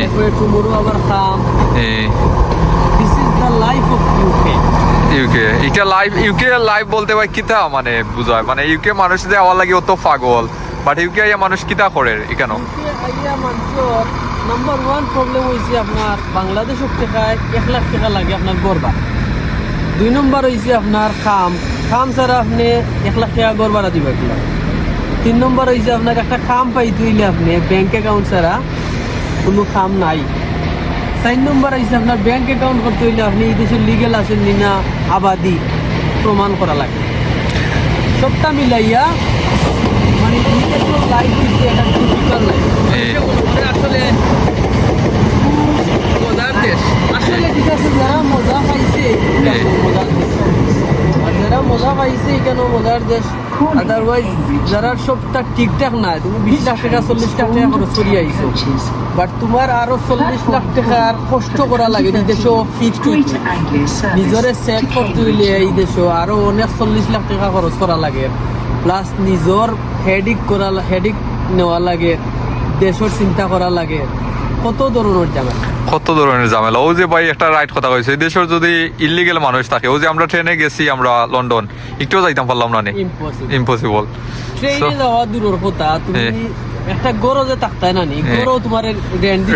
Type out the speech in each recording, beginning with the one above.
এরপরে টুমোরো আবার খাম। This is the life of UK এটা ইউকে লাইফ বলতে ভাই কিতা মানে বুঝায় মানে ইউকে মানুষ যে আমার লাগে অত পাগল বাট ইউকে আইয়া মানুষ কিতা করে কেন মানুষের নাম্বার ওয়ান প্রবলেম হয়েছে আপনার বাংলাদেশের টাকায় 1 লাখ টাকা লাগে আপনার গড়বা। 2 নম্বর হয়েছে আপনার খাম ছাড়া আপনি 1 লাখ টাকা গড় ভাড়া দিবা কিনা। 3 নম্বর হয়েছে আপনার একটা খাম পাইতে হইলে আপনি ব্যাংক অ্যাকাউন্ট ছাড়া কোনো খাম নাই। 4 নম্বর হয়েছে আপনার ব্যাংক অ্যাকাউন্ট করতে হইলে আপনি এই দেশের লিগেল আছেন না আবাদি প্রমাণ করা লাগে। সবটা মিলাইয়া মানে এই দেশের লাইফ হচ্ছে একটা ডিফিকাল্ট লাইফ। আসলে মজার দেশ আসলে ঠিক আছে, যারা মজা পাইছে যারা মজা পাইছে কেন মজার দেশ। আদারওয়াইজ যারা সবটা ঠিকঠাক না, তুমি 20 লাখ টাকা 40 লাখ টাকা খরচ করিয়া আইছো, বাট তোমার আরো 40 লাখ টাকার কষ্ট করা লাগে এই দেশে ফিক্সড হইতে নিজরে সেট করতে হইলে এই দেশে আরো অনেক 40 লাখ টাকা খরচ করা লাগে, প্লাস নিজর হেডিক নেওয়া লাগে, দেশের চিন্তা করা লাগে, কত ধরনের ঝামেলা। ও যে ভাই একটা রাইট কথা কইছে, এই দেশের যদি ইলিগেল মানুষ থাকে, ও যে আমরা ট্রেনে গেছি আমরা লন্ডন একটু যাইতাম পারলাম না, ইম্পসিবল। ট্রেনে যাওয়া দূরের কথা, তুমি একটা গরজে থাকতাই না নি, গরো তোমার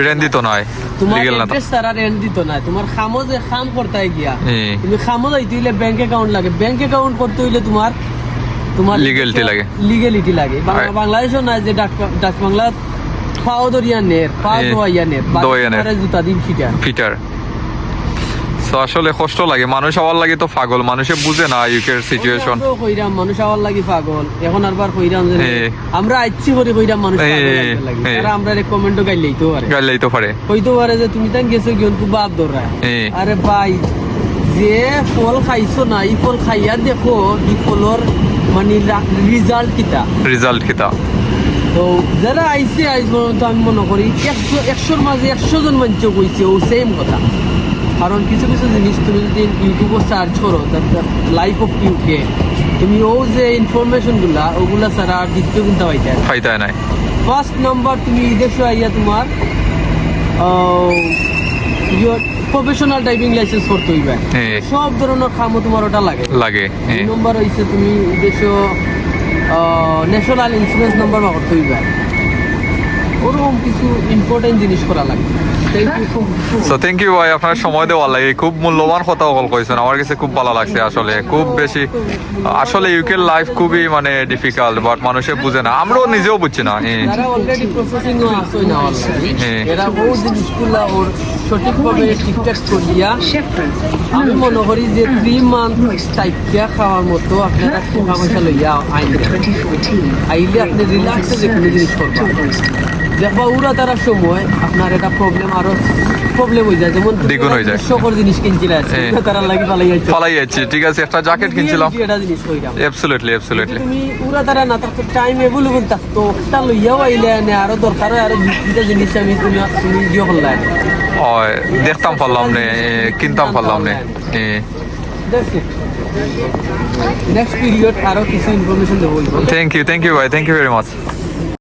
রেন্ট দিত নয়, তোমার অ্যাড্রেস ছাড়া রেন্ট দিত না, তোমার খামো যে খাম করতে গিয়া তুমি খামো যাইতে হইলে ব্যাংক অ্যাকাউন্ট লাগে, ব্যাংক অ্যাকাউন্ট করতে হইলে তোমার লিগ্যালিটি লাগে। বাংলাদেশও না যে ডাক বাংলা পাও দরিয়া নের পাও দোয়াইয়া নের জুতা দিন ফিটার। তো আসলে কষ্ট লাগে, মানুষ আওয়ার লাগে তো পাগল, মানুষে বুঝে না ইউকের সিচুয়েশন। কইরাম মানুষ আওয়ার লাগে পাগল, এখন আরবার কইরাম যে আমরা আইছি করে কইরাম মানুষ পাগল লাগে, তারা আমরা রেকমেন্ডও গাইলেই তো পারে কইতে পারে যে তুমি তান গেছো কিয়ন খুব বাদ দরা। আরে ভাই, যে ফল খাইছো না, এই ফল খাইয়া দেখো এই ফলর মানে রিজাল্ট কিতা। তো যারা আইসে পর্যন্ত আমি মনে করি 100-র মাঝে 100 জন মানুষ কইছে ও সেম কথা। কারণ কিছু জিনিস তুমি যদি ইউটিউবে সার্চ করো লাইফ অফ ইউকে, তুমি ও যে ইনফরমেশনগুলা ওগুলা ছাড়া আর দ্বিতীয় কিন্তু পাইতে নাই। ফার্স্ট নাম্বার, তুমি এই দেশে আইয়া তোমার প্রফেশনাল ড্রাইভিং লাইসেন্স করতে হইবে, সব ধরনের কামও তোমার ওটা লাগে। 2 নম্বর হইছে তুমি এই দেশে ন্যাশনাল ইন্স্যুরেন্স নাম্বার বা করতে হইবে, ওরকম কিছু ইম্পর্টেন্ট জিনিস করা লাগে। থ্যাংক ইউ ভাই, আপনার সময় দেওয়ার লাগে, খুব মূল্যবান কথা কইছেন, আমার কাছে খুব ভালো লাগছে। আসলে খুব বেশি আসলে ইউকের লাইফ খুবই মানে ডিফিকাল্ট, বাট মানুষে বুঝে না, আমরাও নিজেও বুঝছি না। যারা অলরেডি প্রসেসিং আছে না এরা বহু জিনিসগুলা ওর সঠিকভাবে ঠিকঠাক করিয়া আমি মনে করি যে 3 মান্থ টাইপটা খাওয়ার মতো আপনারা টাকা পয়সা লইয়া আইলে আপনি রিল্যাক্সে যে কোনো জিনিস করবেন। দেখবা ওরা তারা সময় আপনার এটা প্রবলেম হয়ে যায়, যেমন দ্বিগুণ হয়ে যায়। সকল জিনিস কিনছিলাম তারা লাগি ফালাই যাচ্ছে, ঠিক আছে একটা জ্যাকেট কিনছিলাম, এটা জিনিস কইরাম অ্যাবসলিউটলি তুমি ওরা তারা না থাকতো, টাইম অ্যাভেলেবল থাকতো, তা লইয়াও আইলে না আরো দরকার আরো দুটা জিনিস আমি তুমি দিও করলাই দেখতাম পারলাম না, কিনতাম পারলাম না। নেক্সট পিরিয়ড আরো কিছু ইনফরমেশন দেবো। থ্যাংক ইউ ভাই, থ্যাংক ইউ ভেরি মাচ।